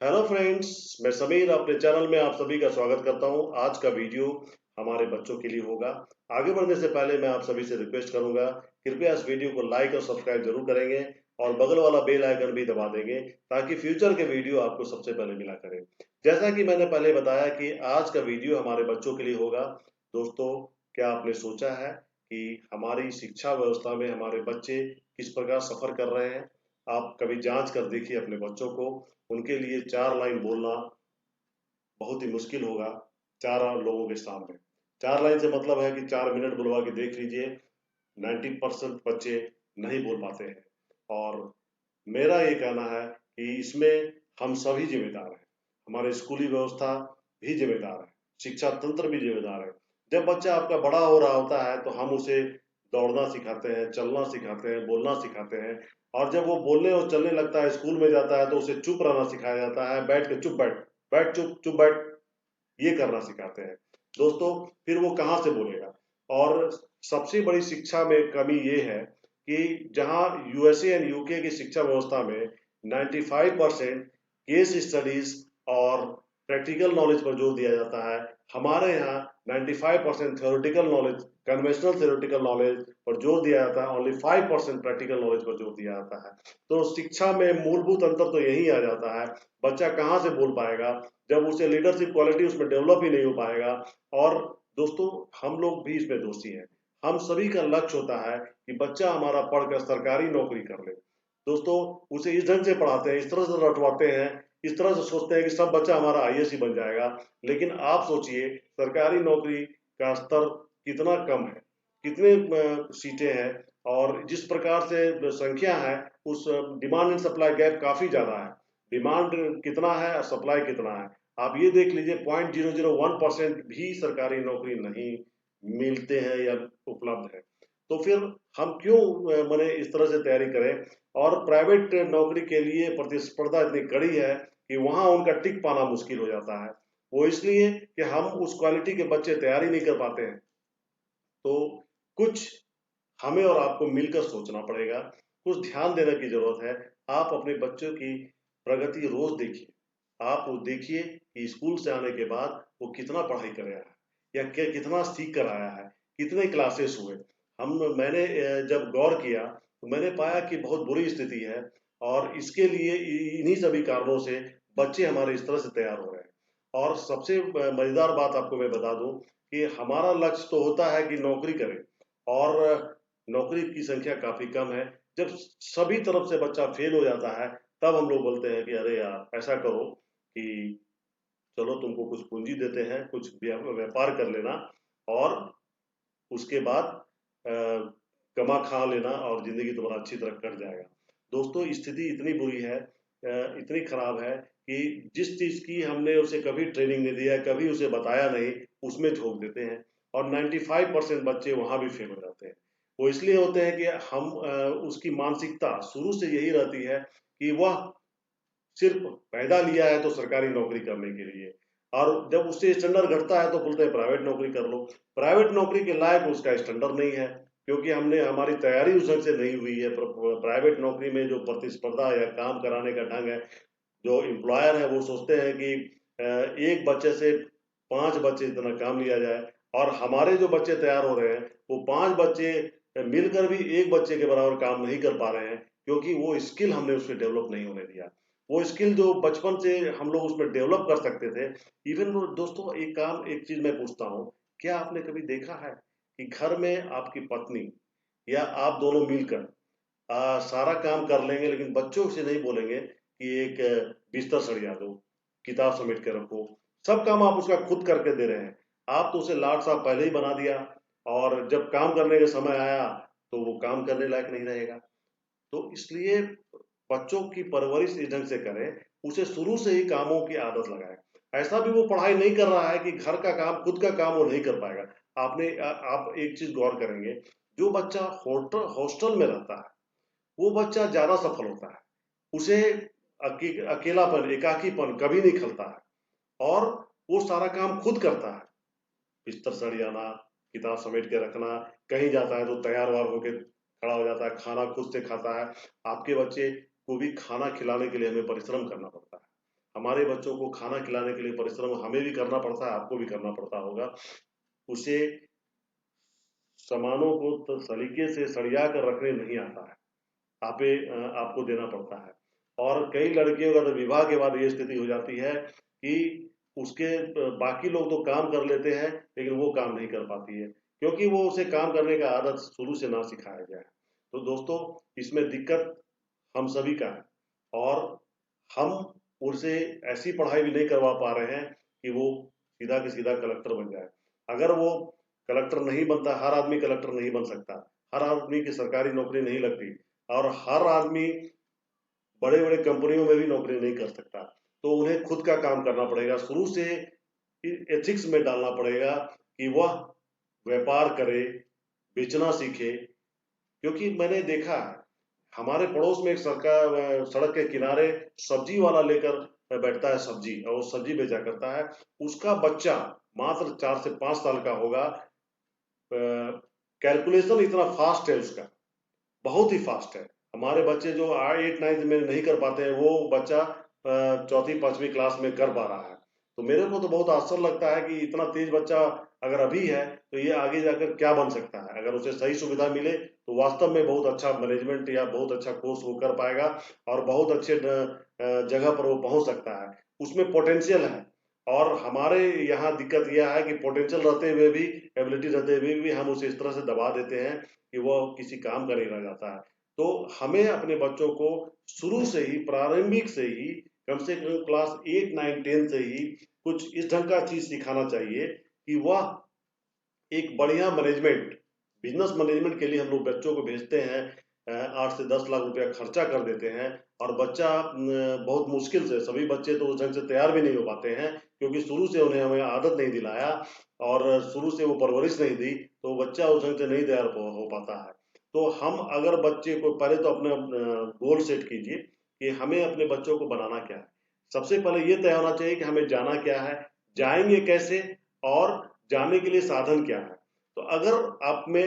Hello friends, मैं समीर अपने channel में आप सभी का स्वागत करता हूं। आज का वीडियो हमारे बच्चों के लिए होगा। आगे बढ़ने से पहले मैं आप सभी से रिक्वेस्ट करूंगा, कृपया इस वीडियो को लाइक और सब्सक्राइब जरूर करेंगे और बगल वाला बेल आइकन भी दबा देंगे ताकि फ्यूचर के वीडियो आपको सबसे पहले मिला करें। जैसा कि मैंने पहले बताया कि आज का वीडियो हमारे बच्चों के लिए होगा। दोस्तों, क्या आपने सोचा है कि हमारी शिक्षा व्यवस्था में हमारे बच्चे किस प्रकार सफर कर रहे हैं? आप कभी जांच कर देखिए अपने बच्चों को। उनके लिए 4 लाइन बोलना बहुत ही मुश्किल होगा 4 लोगों के सामने। 4 लाइन से मतलब है कि 4 मिनट बुलवा के देख लीजिए, 90% बच्चे नहीं बोल पाते हैं। और मेरा ये कहना है कि इसमें हम सभी जिम्मेदार हैं। हमारे स्कूली व्यवस्था भी जिम्मेदार है, शिक्षा तंत्र भी जिम्मेदार है। जब बच्चा आपका बड़ा हो रहा होता है तो हम उसे दौड़ना सिखाते हैं, चलना सिखाते हैं, बोलना सिखाते हैं। और जब वो बोलने और चलने लगता है, स्कूल में जाता है तो उसे चुप रहना सिखाया जाता है। बैठ के चुप बैठ, बैठ चुप, चुप बैठ, ये करना सिखाते हैं। दोस्तों, फिर वो कहाँ से बोलेगा? और सबसे बड़ी शिक्षा में कमी ये है कि जहाँ यूएसए एंड यूके की शिक्षा व्यवस्था में 95% केस स्टडीज और प्रैक्टिकल नॉलेज पर जोर दिया जाता है, हमारे यहाँ 95% theoretical knowledge, conventional theoretical knowledge पर जोर दिया जाता है, ओनली 5% प्रैक्टिकल नॉलेज पर जोर दिया जाता है। तो शिक्षा में मूलभूत अंतर तो यही आ जाता है। बच्चा कहाँ से बोल पाएगा जब उसे लीडरशिप क्वालिटी उसमें डेवलप ही नहीं हो पाएगा? और दोस्तों, हम लोग भी इसमें दोषी हैं। हम सभी का लक्ष्य होता है कि बच्चा हमारा पढ़कर सरकारी नौकरी कर ले। दोस्तों, उसे इस ढंग से पढ़ाते हैं, इस तरह से रटवाते हैं, इस तरह से सोचते हैं कि सब बच्चा हमारा आईएएस ही बन जाएगा। लेकिन आप सोचिए, सरकारी नौकरी का स्तर कितना कम है, कितने सीटें हैं, और जिस प्रकार से संख्या है, उस डिमांड एंड सप्लाई गैप काफी ज्यादा है। डिमांड कितना है और सप्लाई कितना है, आप ये देख लीजिए। 0.001% भी सरकारी नौकरी नहीं मिलते हैं या उपलब्ध है। तो फिर हम क्यों माने इस तरह से तैयारी करें? और प्राइवेट नौकरी के लिए प्रतिस्पर्धा इतनी कड़ी है कि वहां उनका टिक पाना मुश्किल हो जाता है। वो इसलिए कि हम उस क्वालिटी के बच्चे तैयारी नहीं कर पाते हैं। तो कुछ हमें और आपको मिलकर सोचना पड़ेगा, कुछ ध्यान देने की जरूरत है। आप अपने बच्चों की प्रगति रोज देखिए। आप वो देखिए कि स्कूल से आने के बाद वो कितना पढ़ाई कर रहा है या क्या कितना सीख कर आया है, कितने क्लासेस हुए। मैंने जब गौर किया तो मैंने पाया कि बहुत बुरी स्थिति है। और इसके लिए इन्हीं सभी कारणों से बच्चे हमारे इस तरह से तैयार हो रहे हैं। और सबसे मजेदार बात आपको मैं बता दूं कि हमारा लक्ष्य तो होता है कि नौकरी करें, और नौकरी की संख्या काफी कम है। जब सभी तरफ से बच्चा फेल हो जाता है, तब हम लोग बोलते हैं कि अरे यार, ऐसा करो कि चलो तुमको कुछ पूंजी देते हैं, कुछ व्यापार कर लेना, और उसके बाद कमा खा लेना और जिंदगी तुम्हारा अच्छी तरह कट जाएगा। दोस्तों, स्थिति इतनी बुरी है, इतनी खराब है कि जिस चीज की हमने उसे कभी ट्रेनिंग नहीं दिया, कभी उसे बताया नहीं, उसमें झोंक देते हैं। और 95% बच्चे वहां भी फेल हो जाते हैं। वो इसलिए होते हैं कि हम उसकी मानसिकता शुरू से यही रहती है कि वह सिर्फ पैदा लिया है तो सरकारी नौकरी करने के लिए। और जब उससे स्टैंडर्ड घटता है तो बोलते हैं प्राइवेट नौकरी कर लो। प्राइवेट नौकरी के लायक उसका स्टैंडर्ड नहीं है, क्योंकि हमने हमारी तैयारी उस ढंग से नहीं हुई है। प्राइवेट नौकरी में जो प्रतिस्पर्धा या काम कराने का ढंग है, जो एम्प्लॉयर है वो सोचते हैं कि एक बच्चे से 5 बच्चे इतना काम लिया जाए। और हमारे जो बच्चे तैयार हो रहे हैं, वो 5 बच्चे मिलकर भी एक बच्चे के बराबर काम नहीं कर पा रहे हैं, क्योंकि वो स्किल हमने उसमें डेवलप नहीं होने दिया। वो स्किल जो बचपन से हम लोग उसमें डेवलप कर सकते थे। इवन वो दोस्तों, एक चीज मैं पूछता हूँ, क्या आपने कभी देखा है कि घर में आपकी पत्नी या आप दोनों मिलकर सारा काम कर लेंगे, लेकिन बच्चों से नहीं बोलेंगे कि एक बिस्तर सरिया दो, किताब समेट के रखो। सब काम आप उसका खुद करके दे रहे हैं। आप तो उसे लाड साहब पहले ही बना दिया, और जब काम करने का समय आया तो वो काम करने लायक नहीं रहेगा। तो इसलिए बच्चों की परवरिश इस ढंग से करें, उसे शुरू से ही कामों की आदत लगाएं। ऐसा भी वो पढ़ाई नहीं कर रहा है कि घर का काम, खुद का काम वो नहीं कर पाएगा। आप एक चीज गौर करेंगे, जो बच्चा हॉस्टल में रहता है वो बच्चा ज्यादा सफल होता है। उसे अकेलापन, एकाकीपन कभी नहीं खलता है, और वो सारा काम खुद करता है। बिस्तर सरियाना, किताब समेट के रखना, कहीं जाता है तो तैयार वार होके खड़ा हो जाता है, खाना खुद से खाता है। आपके बच्चे को भी खाना खिलाने के लिए हमें परिश्रम करना पड़ता है। हमारे बच्चों को खाना खिलाने के लिए परिश्रम हमें भी करना पड़ता है, आपको भी करना पड़ता होगा। उसे सामानों को तो सलीके से सरिया कर रखने नहीं आता है, आपको देना पड़ता है। और कई लड़कियों का तो विवाह के बाद ये स्थिति हो जाती है कि उसके बाकी लोग तो काम कर लेते हैं, लेकिन वो काम नहीं कर पाती है, क्योंकि वो उसे काम करने का आदत शुरू से ना सिखाया गया है। तो दोस्तों, इसमें दिक्कत हम सभी का है, और हम उसे ऐसी पढ़ाई भी नहीं करवा पा रहे हैं कि वो सीधा के सीधा कलेक्टर बन जाए। अगर वो कलेक्टर नहीं बनता, हर आदमी कलेक्टर नहीं बन सकता, हर आदमी की सरकारी नौकरी नहीं लगती, और हर आदमी बड़े बड़े कंपनियों में भी नौकरी नहीं कर सकता। तो उन्हें खुद का काम करना पड़ेगा, शुरू से एथिक्स में डालना पड़ेगा कि वह व्यापार करे, बेचना सीखे। क्योंकि मैंने देखा है, हमारे पड़ोस में एक सरकार सड़क के किनारे सब्जी वाला लेकर बैठता है सब्जी, और वो सब्जी बेचा करता है। उसका बच्चा मात्र 4 से 5 साल का होगा। कैलकुलेशन इतना फास्ट है उसका, बहुत ही फास्ट है। हमारे बच्चे जो 8 9 में नहीं कर पाते हैं, वो बच्चा चौथी पांचवी क्लास में कर पा रहा है। तो मेरे को तो बहुत आश्चर्य लगता है कि इतना तेज बच्चा अगर अभी है, तो ये आगे जाकर क्या बन सकता है। अगर उसे सही सुविधा मिले तो वास्तव में बहुत अच्छा मैनेजमेंट या बहुत अच्छा कोर्स वो कर पाएगा, और बहुत अच्छे जगह पर वो पहुंच सकता है। उसमें पोटेंशियल है। और हमारे यहाँ दिक्कत यह है कि पोटेंशियल रहते हुए भी, एबिलिटी रहते हुए भी, हम उसे इस तरह से दबा देते हैं कि वो किसी काम का नहीं रह जाता है। तो हमें अपने बच्चों को शुरू से ही, प्रारंभिक से ही, कम से कम क्लास 8 9 10 से ही कुछ इस ढंग का चीज सिखाना चाहिए कि वह एक बढ़िया मैनेजमेंट, बिजनेस मैनेजमेंट के लिए हम लोग बच्चों को भेजते हैं। 8 से 10 लाख रुपया खर्चा कर देते हैं, और बच्चा बहुत मुश्किल से, सभी बच्चे तो उस ढंग से तैयार भी नहीं हो पाते हैं, क्योंकि शुरू से उन्हें हमें आदत नहीं दिलाया, और शुरू से वो परवरिश नहीं दी, तो बच्चा उस ढंग से नहीं तैयार हो पाता है। तो हम अगर बच्चे को पहले तो अपने गोल सेट कीजिए कि हमें अपने बच्चों को बनाना क्या है। सबसे पहले ये तय होना चाहिए कि हमें जाना क्या है, जाएंगे कैसे, और जाने के लिए साधन क्या है। तो अगर आप में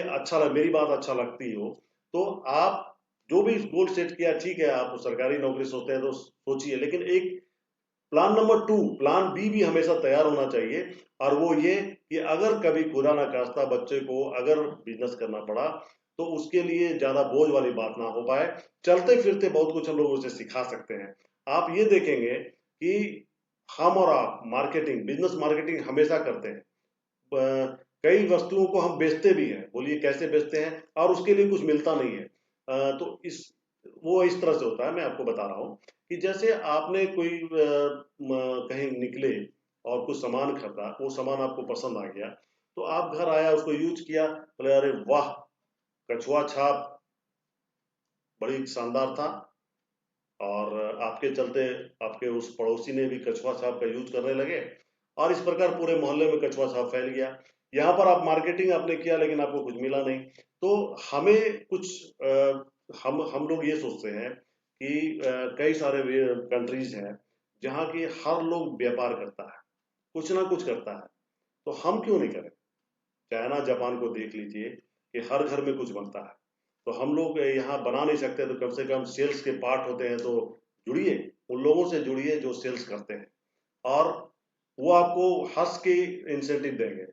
मेरी बात अच्छा लगती हो, तो आप जो भी गोल सेट किया, ठीक है, आप सरकारी नौकरी सोचते हैं तो सोचिए, लेकिन एक प्लान नंबर 2, प्लान बी भी हमेशा तैयार होना चाहिए। और वो ये कि अगर कभी खुदा ना खास्ता बच्चे को अगर बिजनेस करना पड़ा, तो उसके लिए ज्यादा बोझ वाली बात ना हो पाए। चलते फिरते बहुत कुछ हम लोग उसे सिखा सकते हैं। आप ये देखेंगे कि हम और आप मार्केटिंग, बिजनेस मार्केटिंग हमेशा करते हैं। कई वस्तुओं को हम बेचते भी हैं, बोलिए कैसे बेचते हैं, और उसके लिए कुछ मिलता नहीं है। तो वो इस तरह से होता है, मैं आपको बता रहा हूँ कि जैसे आपने कोई कहीं निकले और कुछ सामान खरीदा, वो सामान आपको पसंद आ गया, तो आप घर आया, उसको यूज किया, बोले अरे वाह, कछुआ छाप बड़ी शानदार था। और आपके चलते आपके उस पड़ोसी ने भी कछुआ छाप का यूज करने लगे, और इस प्रकार पूरे मोहल्ले में कछुआ छाप फैल गया। यहाँ पर आप मार्केटिंग आपने किया, लेकिन आपको कुछ मिला नहीं। तो हमें कुछ हम लोग ये सोचते हैं कि कई सारे कंट्रीज हैं जहाँ की हर लोग व्यापार करता है, कुछ ना कुछ करता है, तो हम क्यों नहीं करें। चाइना जापान को देख लीजिए कि हर घर में कुछ बनता है। तो हम लोग यहाँ बना नहीं सकते, तो कम से कम सेल्स के पार्ट होते हैं, तो जुड़िए, उन लोगों से जुड़िए जो सेल्स करते हैं, और वो आपको हंस के इंसेंटिव देंगे,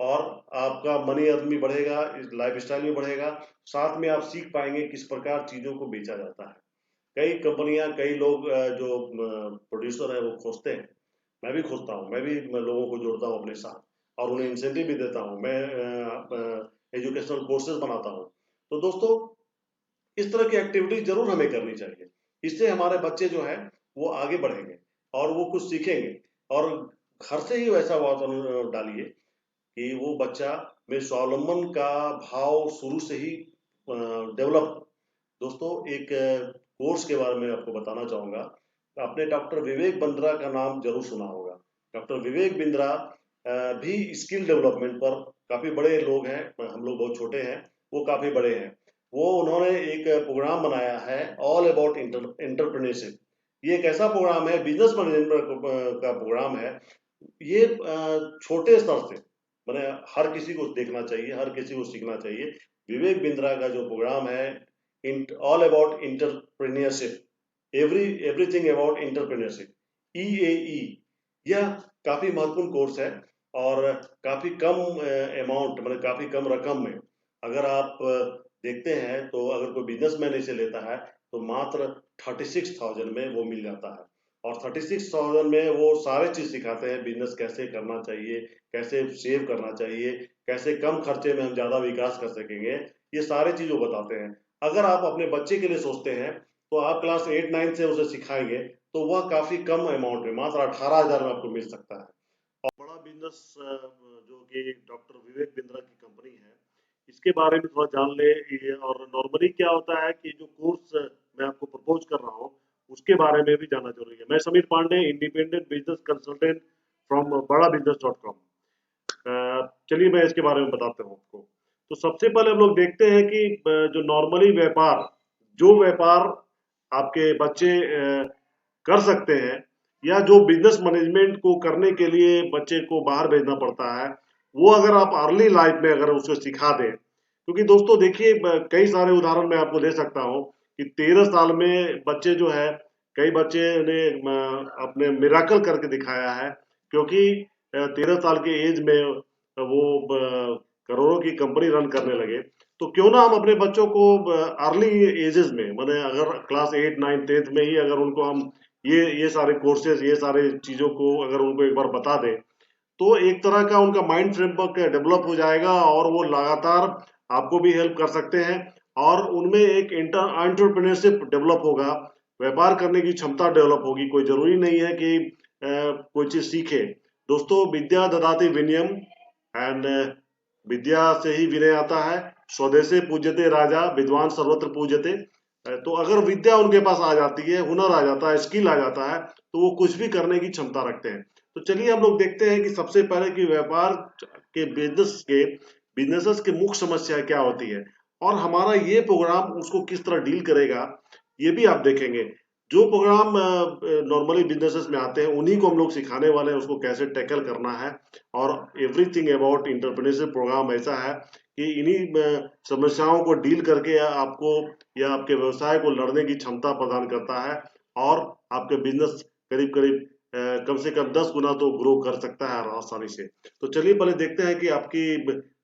और आपका मनी अर्न भी बढ़ेगा, लाइफ स्टाइल भी बढ़ेगा। साथ में आप सीख पाएंगे किस प्रकार चीजों को बेचा जाता है। कई कंपनियां, कई लोग जो प्रोड्यूसर है वो खोजते हैं, मैं भी खोजता हूँ, मैं लोगों को जोड़ता हूँ अपने साथ, और उन्हें इंसेंटिव भी देता हूँ। मैं एजुकेशनल कोर्सेज बनाता हूँ। तो दोस्तों, इस तरह की एक्टिविटी जरूर हमें करनी चाहिए। इससे हमारे बच्चे जो है वो आगे बढ़ेंगे, और वो कुछ सीखेंगे। और घर से ही वैसा वातावरण डालिए कि वो बच्चा में स्वावलंबन का भाव शुरू से ही डेवलप। दोस्तों, एक कोर्स के बारे में आपको बताना चाहूंगा। आपने डॉक्टर विवेक बिंद्रा का नाम जरूर सुना होगा। डॉक्टर विवेक बिंद्रा भी स्किल डेवलपमेंट पर काफी बड़े लोग हैं, हम लोग बहुत छोटे हैं, वो काफी बड़े हैं। वो उन्होंने एक प्रोग्राम बनाया है, ऑल अबाउट एंटरप्रेन्योरशिप। ये एक ऐसा प्रोग्राम है, बिजनेस मैनेजमेंट का प्रोग्राम है। ये छोटे स्तर से, मैंने हर किसी को देखना चाहिए, हर किसी को सीखना चाहिए। विवेक बिंद्रा का जो प्रोग्राम है, all about entrepreneurship, everything about entrepreneurship, EAE, यह काफी महत्वपूर्ण कोर्स है और काफी कम अमाउंट, मतलब काफी कम रकम में अगर आप देखते हैं तो अगर कोई बिजनेसमैन इसे लेता है तो मात्र 36,000 में वो मिल जाता है। और 36,000 में वो सारे चीज सिखाते हैं, बिजनेस कैसे करना चाहिए, कैसे सेव करना चाहिए, कैसे कम खर्चे में हम ज्यादा विकास कर सकेंगे, ये सारे चीज वो बताते हैं। अगर आप अपने बच्चे के लिए सोचते हैं तो आप क्लास 8-9 से उसे सिखाएंगे तो वह काफी कम अमाउंट में, मात्र 18,000 में आपको मिल सकता है। और बड़ा बिजनेस जो कि डॉक्टर विवेक बिंद्रा की कंपनी है, इसके बारे में थोड़ा जान ले। और नॉर्मली क्या होता है कि जो कोर्स मैं आपको प्रपोज कर रहा हूँ उसके बारे में भी जानना जरूरी है। मैं Sameer Pandey, independent business consultant from Bada business .com। चलिए मैं इसके बारे में बताता हूँ आपको। तो सबसे पहले हम लोग देखते हैं कि जो नॉर्मली व्यापार, जो व्यापार आपके बच्चे कर सकते हैं, या जो बिजनेस मैनेजमेंट को करने के लिए बच्चे को बाहर भेजना पड़ता है, वो अगर आप अर्ली लाइफ में अगर उसको सिखा दें, क्योंकि दोस्तों देखिए कई सारे उदाहरण मैं आपको दे सकता हूँ कि 13 साल में बच्चे जो है, कई बच्चे ने अपने मिराकल करके दिखाया है, क्योंकि 13 साल के एज में वो करोड़ों की कंपनी रन करने लगे। तो क्यों ना हम अपने बच्चों को अर्ली एजेस में, माने अगर क्लास 8, 9, 10 में ही अगर उनको हम ये सारे कोर्सेज, ये सारे चीजों को अगर उनको एक बार बता दें तो एक तरह का उनका माइंड फ्रेमवर्क डेवलप हो जाएगा और वो लगातार आपको भी हेल्प कर सकते हैं और उनमें एक एंटरप्रेन्योरशिप डेवलप होगा, व्यापार करने की क्षमता डेवलप होगी। कोई जरूरी नहीं है कि कोई चीज सीखे। दोस्तों, विद्या ददाति विनयम, एंड विद्या से ही विनय आता है। स्वदेशे पूज्यते राजा, विद्वान सर्वत्र पूज्यते। तो अगर विद्या उनके पास आ जाती है, हुनर आ जाता है, स्किल आ जाता है, तो वो कुछ भी करने की क्षमता रखते हैं। तो चलिए हम लोग देखते हैं कि सबसे पहले कि व्यापार के बिजनेसेस के मुख्य समस्या क्या होती है और हमारा ये प्रोग्राम उसको किस तरह डील करेगा, ये भी आप देखेंगे। जो प्रोग्राम नॉर्मली बिजनेसेस में आते हैं उन्हीं को हम लोग सिखाने वाले हैं, उसको कैसे टैकल करना है। और एवरीथिंग अबाउट इंटरप्रेन्योरशिप प्रोग्राम ऐसा है कि इन्हीं समस्याओं को डील करके आपको या आपके व्यवसाय को लड़ने की क्षमता प्रदान करता है और आपके बिजनेस करीब करीब कम से कम 10 गुना तो ग्रो कर सकता है आसानी से। तो चलिए पहले देखते हैं कि आपकी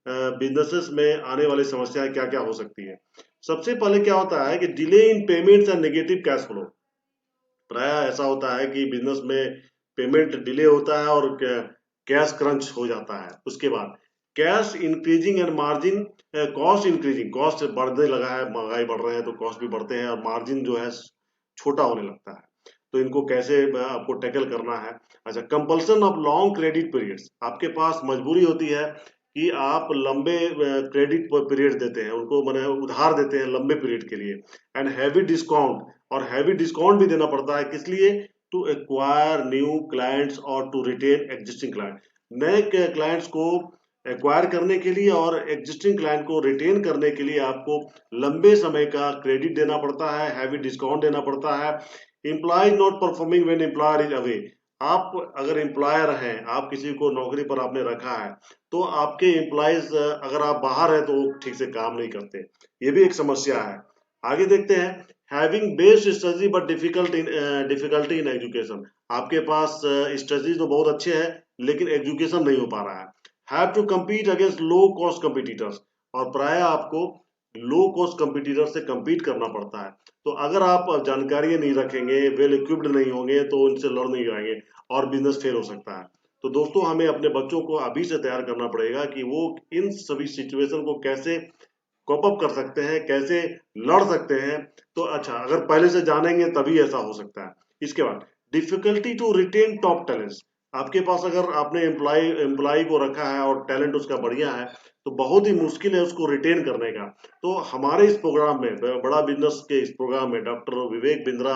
बिजनेसेस में आने वाली समस्याएं क्या क्या हो सकती है। सबसे पहले क्या होता है कि delay in payments and negative cash flow. प्राय ऐसा होता है कि बिजनेस में पेमेंट डिले होता है और कैश क्रंच हो जाता है। उसके बाद cash increasing and margin, cost increasing, cost बढ़ने लगा है, महंगाई बढ़ रहे हैं तो कॉस्ट भी बढ़ते हैं और मार्जिन जो है छोटा होने लगता है। तो इनको कैसे आपको टैकल करना है। अच्छा, compulsion of long credit periods, आपके पास मजबूरी होती है कि आप लंबे क्रेडिट पीरियड देते हैं उनको, मैंने उधार देते हैं लंबे पीरियड के लिए। एंड हैवी डिस्काउंट, और हैवी डिस्काउंट भी देना पड़ता है, किस लिए? टू एक्वायर न्यू क्लाइंट्स और टू रिटेन एग्जिस्टिंग क्लाइंट। नए क्लाइंट्स को एक्वायर करने के लिए और एग्जिस्टिंग क्लाइंट को रिटेन करने के लिए आपको लंबे समय का क्रेडिट देना पड़ता है, हैवी डिस्काउंट देना पड़ता है। Employ not performing when employer is away, आप अगर एम्प्लॉयर हैं, आप किसी को नौकरी पर आपने रखा है, तो आपके एम्प्लॉयज अगर आप बाहर हैं तो वो ठीक से काम नहीं करते, ये भी एक समस्या है। आगे देखते हैं, having best strategy but difficulty in education, आपके पास स्ट्रेटजी तो बहुत अच्छे हैं लेकिन एजुकेशन नहीं हो पा रहा है। Have to compete against low cost competitors, और प्राय आपको लो कॉस्ट competitors से compete करना पड़ता है। तो अगर आप जानकारी नहीं रखेंगे, वेल इक्विप्ड नहीं होंगे, तो उनसे लड़ नहीं जाएंगे और बिजनेस फेल हो सकता है। तो दोस्तों, हमें अपने बच्चों को अभी से तैयार करना पड़ेगा कि वो इन सभी सिचुएशन को कैसे कोप अप कर सकते हैं, कैसे लड़ सकते हैं। तो अच्छा, अगर पहले से जानेंगे तभी ऐसा हो सकता है। इसके बाद difficulty to retain top talents, आपके पास अगर आपने एम्प्लॉय को रखा है और टैलेंट उसका बढ़िया है तो बहुत ही मुश्किल है उसको रिटेन करने का। तो हमारे इस प्रोग्राम में, बड़ा बिजनेस के इस प्रोग्राम में, डॉक्टर विवेक बिंद्रा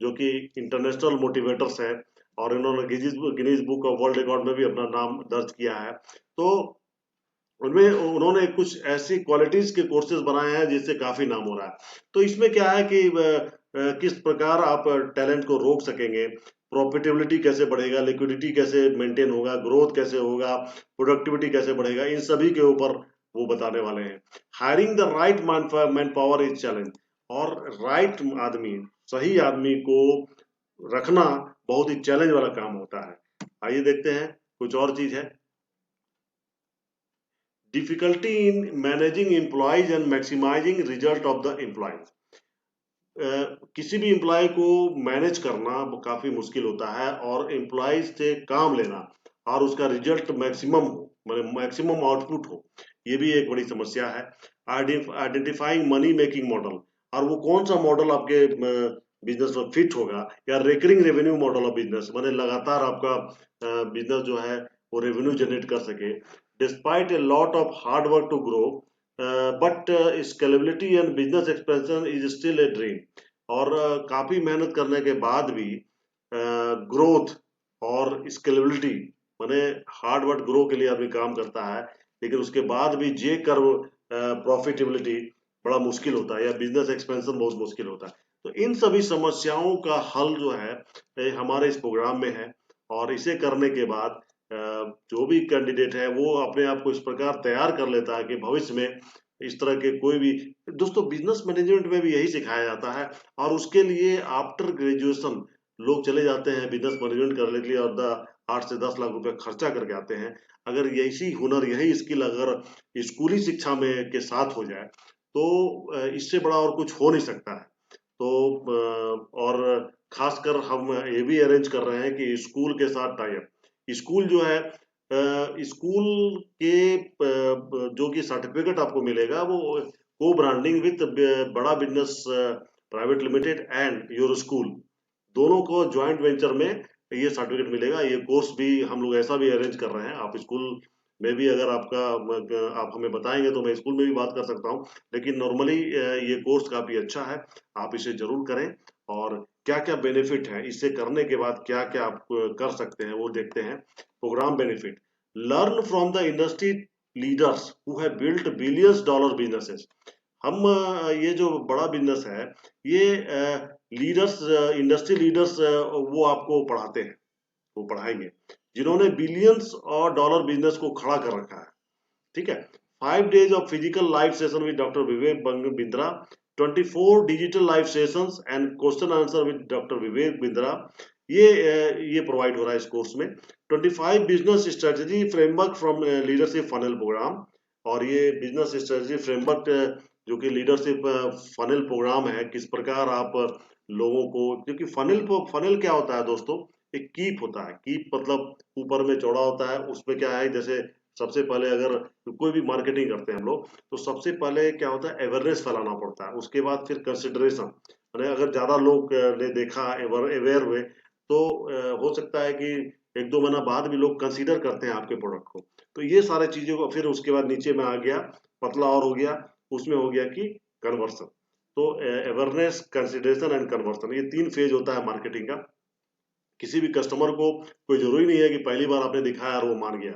जो कि इंटरनेशनल मोटिवेटर्स है और इन्होंने Guinness book of world record में भी अपना नाम दर्ज किया है, तो उनमें उन्होंने कुछ ऐसी क्वालिटीज के कोर्सेज बनाए हैं जिससे काफी नाम हो रहा है। तो इसमें क्या है कि किस प्रकार आप टैलेंट को रोक सकेंगे, प्रॉफिटेबिलिटी कैसे बढ़ेगा, लिक्विडिटी कैसे मेंटेन होगा, ग्रोथ कैसे होगा, प्रोडक्टिविटी कैसे बढ़ेगा, इन सभी के ऊपर वो बताने वाले हैं। Hiring the right man power is challenge, और राइट आदमी, सही आदमी को रखना बहुत ही चैलेंज वाला काम होता है। आइए देखते हैं कुछ और चीज है। Difficulty in managing employees and maximising result of the employees. किसी भी एम्प्लॉय को मैनेज करना काफी मुश्किल होता है और एम्प्लॉयज से काम लेना और उसका रिजल्ट मैक्सिमम हो, मतलब मैक्सिमम आउटपुट हो, ये भी एक बड़ी समस्या है। आइडेंटिफाइंग मनी मेकिंग मॉडल, और वो कौन सा मॉडल आपके बिजनेस में फिट होगा, या recurring revenue model of business, माने लगातार आपका बिजनेस जो है वो रेवेन्यू जनरेट कर सके। Despite a lot of hard work to grow, but scalability and business expansion is still a dream. और काफी मेहनत करने के बाद भी ग्रोथ और स्केलेबिलिटी, माने हार्ड वर्क ग्रो के लिए आदमी काम करता है, लेकिन उसके बाद भी जे कर्व प्रॉफिटेबिलिटी बड़ा मुश्किल होता है, या बिजनेस एक्सपेंशन बहुत मुश्किल होता है। तो इन सभी समस्याओं का हल जो है हमारे इस प्रोग्राम में है। और इसे करने के बाद जो भी कैंडिडेट है वो अपने आप को इस प्रकार तैयार कर लेता है कि भविष्य में इस तरह के कोई भी, दोस्तों बिजनेस मैनेजमेंट में भी यही सिखाया जाता है। और उसके लिए आफ्टर ग्रेजुएशन लोग चले जाते हैं बिजनेस मैनेजमेंट करने के लिए, और 8 से 10 लाख रुपए खर्चा करके आते हैं। अगर यही हुनर, यही स्किल अगर स्कूली शिक्षा में के साथ हो जाए तो इससे बड़ा और कुछ हो नहीं सकता है। तो और खासकर हम ये भी अरेंज कर रहे हैं कि स्कूल के साथ टाई अप, स्कूल जो है स्कूल के जो कि सर्टिफिकेट आपको मिलेगा वो को ब्रांडिंग विद बड़ा business private limited and your school, दोनों को ज्वाइंट वेंचर में ये सर्टिफिकेट मिलेगा। ये कोर्स भी हम लोग ऐसा भी अरेंज कर रहे हैं। आप स्कूल में भी अगर आप हमें बताएंगे तो मैं स्कूल में भी बात कर सकता हूँ, लेकिन नॉर्मली ये कोर्स काफी अच्छा है, आप इसे जरूर करें। और क्या क्या बेनिफिट है, इसे करने के बाद क्या क्या आप कर सकते हैं वो देखते हैं। Programme benefit, learn from the industry leaders who have built billions dollar businesses. हम ये जो बड़ा बिजनेस है, ये लीडर्स, इंडस्ट्री लीडर्स वो आपको पढ़ाते हैं, वो पढ़ाएंगे जिन्होंने बिलियंस और डॉलर बिजनेस को खड़ा कर रखा है। ठीक है। 5 days of physical live session with doctor Vivek Bindra, 24 digital live sessions and question answer with doctor Vivek Bindra, ये प्रोवाइड हो रहा है इस कोर्स में। 25 business strategy framework from leadership funnel program, और ये बिजनेस स्ट्रेटेजी फ्रेमवर्क जो कि लीडरशिप फनल प्रोग्राम है, किस प्रकार आप लोगों को, क्योंकि फनल क्या होता है दोस्तों, एक कीप होता है। कीप मतलब ऊपर में चौड़ा होता है, उसमें क्या है, जैसे सबसे पहले अगर कोई भी मार्केटिंग करते हैं हम लोग, तो सबसे पहले क्या होता है, अवेयरनेस फैलाना पड़ता है, उसके बाद फिर कंसिडरेशन, मैंने अगर ज्यादा लोग ने देखा, अवेयर हुए, तो हो सकता है कि 1-2 महीना बाद भी लोग कंसीडर करते हैं आपके प्रोडक्ट को। तो ये सारे चीजों को फिर उसके बाद नीचे में आ गया, पतला और हो गया, उसमें हो गया कि कन्वर्सन। तो अवेयरनेस, कंसिडरेशन एंड कन्वर्सन, ये 3 फेज होता है मार्केटिंग का। किसी भी कस्टमर को कोई जरूरी नहीं है कि पहली बार आपने दिखाया और वो मान गया,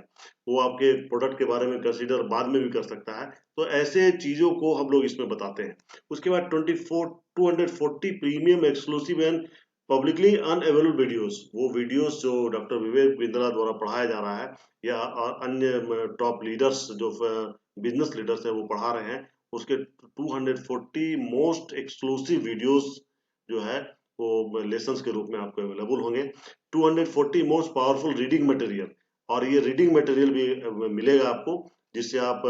वो आपके प्रोडक्ट के बारे में कंसीडर बाद में भी कर सकता है। तो ऐसे चीजों को हम लोग इसमें बताते हैं। उसके बाद 240 premium exclusive and publicly unavailable videos, वो वीडियोस जो डॉक्टर विवेक बिंद्रा द्वारा पढ़ाया जा रहा है, या अन्य टॉप लीडर्स जो बिजनेस लीडर्स है वो पढ़ा रहे हैं, उसके 240 मोस्ट एक्सक्लूसिव वीडियोस जो है वो लेसन्स के रूप में आपको अवेलेबल होंगे। 240 मोस्ट पावरफुल रीडिंग मटेरियल, और ये रीडिंग मटेरियल भी मिलेगा आपको, जिससे आप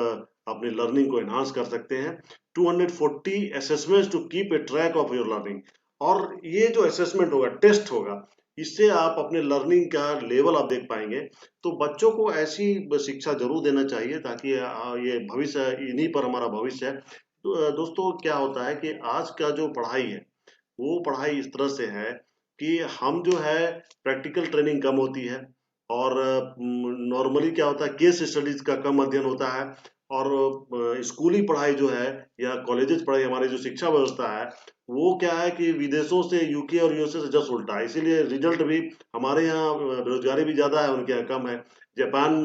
अपनी लर्निंग को एनहांस कर सकते हैं। 240 assessments to keep a track of your learning, और ये जो असेसमेंट होगा, टेस्ट होगा, इससे आप अपने लर्निंग का लेवल आप देख पाएंगे। तो बच्चों को ऐसी शिक्षा जरूर देना चाहिए, ताकि ये भविष्य, इन्हीं पर हमारा भविष्य है। तो दोस्तों क्या होता है कि आज का जो पढ़ाई है, वो पढ़ाई इस तरह से है कि हम जो है प्रैक्टिकल ट्रेनिंग कम होती है, और नॉर्मली क्या होता है, केस स्टडीज का कम अध्ययन होता है। और स्कूली पढ़ाई जो है या कॉलेजेस पढ़ाई, हमारी जो शिक्षा व्यवस्था है, वो क्या है कि विदेशों से, यूके और यूएसए से जस्ट उल्टा है। इसीलिए रिजल्ट भी हमारे यहाँ, बेरोजगारी भी ज्यादा है, उनके यहाँ कम है। जापान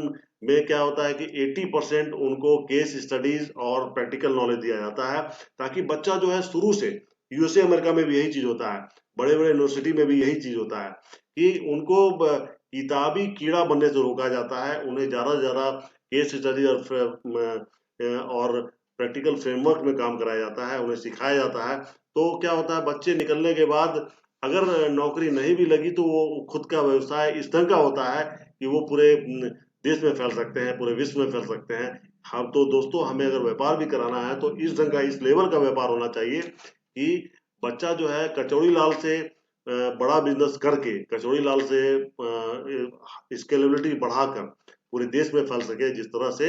में क्या होता है कि 80% उनको केस स्टडीज और प्रैक्टिकल नॉलेज दिया जाता है, ताकि बच्चा जो है शुरू से, यूएसए अमेरिका में भी यही चीज होता है, बड़े बड़े यूनिवर्सिटी में भी यही चीज होता है कि उनको किताबी कीड़ा बनने से रोका जाता है, उन्हें ज्यादा से ज्यादा केस स्टडी और प्रैक्टिकल फ्रेमवर्क में काम कराया जाता है, उन्हें सिखाया जाता है। तो क्या होता है, बच्चे निकलने के बाद अगर नौकरी नहीं भी लगी तो वो खुद का व्यवसाय इस ढंग का होता है कि वो पूरे देश में फैल सकते हैं, पूरे विश्व में फैल सकते हैं। हम तो दोस्तों, हमें अगर व्यापार भी कराना है तो इस ढंग का, इस लेवल का व्यापार होना चाहिए कि बच्चा जो है कचौड़ी लाल से बड़ा बिजनेस करके, कचौड़ी लाल से स्केलेबिलिटी बढ़ाकर पूरे देश में फैल सके, जिस तरह से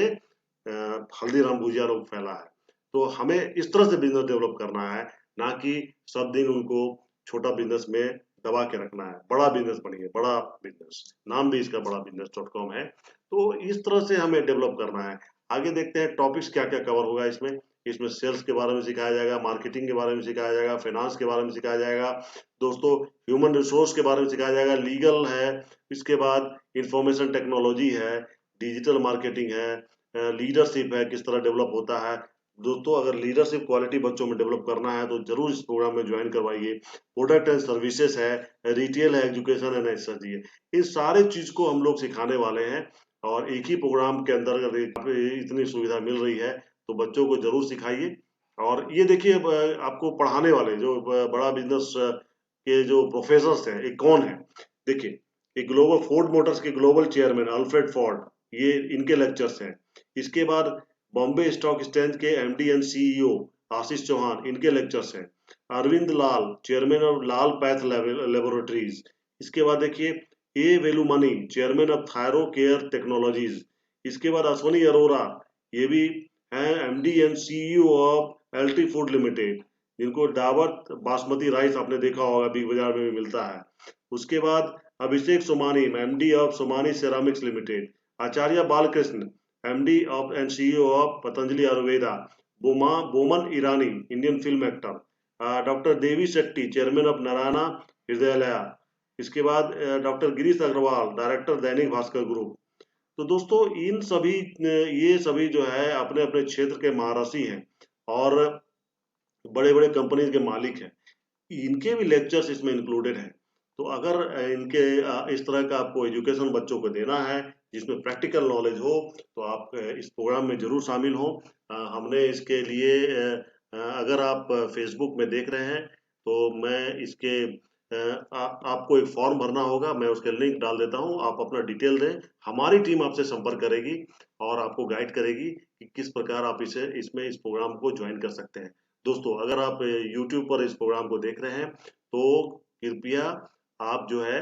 हल्दीराम भुजिया लोग फैला है। तो हमें इस तरह से बिजनेस डेवलप करना है, ना कि सब दिन उनको छोटा बिजनेस में दबा के रखना है। बड़ा बिजनेस बनिए, बड़ा बिजनेस, नाम भी इसका बड़ा बिजनेस .com है। तो इस तरह से हमें डेवलप करना है। आगे देखते हैं टॉपिक्स क्या क्या कवर होगा इसमें। इसमें सेल्स के बारे में सिखाया जाएगा, मार्केटिंग के बारे में सिखाया जाएगा, फाइनेंस के बारे में सिखाया जाएगा दोस्तों, ह्यूमन रिसोर्स के बारे में सिखाया जाएगा, लीगल है, इसके बाद इंफॉर्मेशन टेक्नोलॉजी है, डिजिटल मार्केटिंग है, लीडरशिप है, किस तरह डेवलप होता है। दोस्तों, अगर लीडरशिप क्वालिटी बच्चों में डेवलप करना है तो जरूर इस प्रोग्राम में ज्वाइन करवाइए। प्रोडक्ट एंड सर्विसेज है, रिटेल है, एजुकेशन एंड एक्सर्जी है, इन सारे चीज को हम लोग सिखाने वाले हैं। और एक ही प्रोग्राम के अंदर अगर इतनी सुविधा मिल रही है तो बच्चों को जरूर सिखाइए। और ये देखिए, आपको पढ़ाने वाले जो बड़ा बिजनेस के जो प्रोफेसर हैं, ये कौन है। देखिए, ये ग्लोबल फोर्ड मोटर्स के ग्लोबल चेयरमैन अल्फ्रेड फोर्ड, ये इनके लेक्चर्स हैं। इसके बाद बॉम्बे स्टॉक एक्सचेंज के MD and CEO Ashish Chauhan, इनके लेक्चर्स हैं। Arvind Lal, chairman of Lal path laboratories. इसके बाद देखिए, A Velumani, chairman of Thyrocare technologies. इसके बाद अश्वनी अरोरा, ये भी हैं MD and CEO of LT food limited, जिनको डाबर बासमती राइस आपने देखा होगा, बिग बाजार में भी मिलता है। उसके बाद Abhishek Somani, MD of Somani ceramics limited. Acharya Balkrishna, MD of and CEO of Patanjali Ayurveda. Boman Irani, Indian film actor. Doctor Devi Shetty, chairman of Narayana Hrudayalaya. इसके बाद doctor Girish Agarwal, director Dainik Bhaskar group. तो दोस्तों, इन सभी ये सभी जो है अपने अपने क्षेत्र के महारथी हैं और बड़े बड़े कंपनी के मालिक हैं। इनके भी लेक्चर्स इसमें इंक्लूडेड हैं। तो अगर इनके इस तरह का आपको एजुकेशन बच्चों को देना है जिसमें प्रैक्टिकल नॉलेज हो, तो आप इस प्रोग्राम में जरूर शामिल हो। हमने इसके लिए अगर आप फेसबुक में देख रहे हैं तो मैं इसके आपको एक फॉर्म भरना होगा, मैं उसके लिंक डाल देता हूं, आप अपना डिटेल दें, हमारी टीम आपसे संपर्क करेगी और आपको गाइड करेगी कि किस प्रकार आप इसमें इस प्रोग्राम को ज्वाइन कर सकते हैं। दोस्तों, अगर आप YouTube पर इस प्रोग्राम को देख रहे हैं तो कृपया आप जो है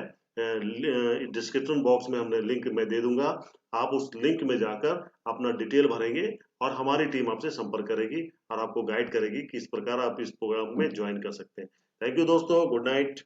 डिस्क्रिप्शन बॉक्स में हमने लिंक मैं दे दूंगा, आप उस लिंक में जाकर अपना डिटेल भरेंगे और हमारी टीम आपसे संपर्क करेगी और आपको गाइड करेगी कि इस प्रकार आप इस प्रोग्राम में ज्वाइन कर सकते हैं। थैंक यू दोस्तों, गुड नाइट।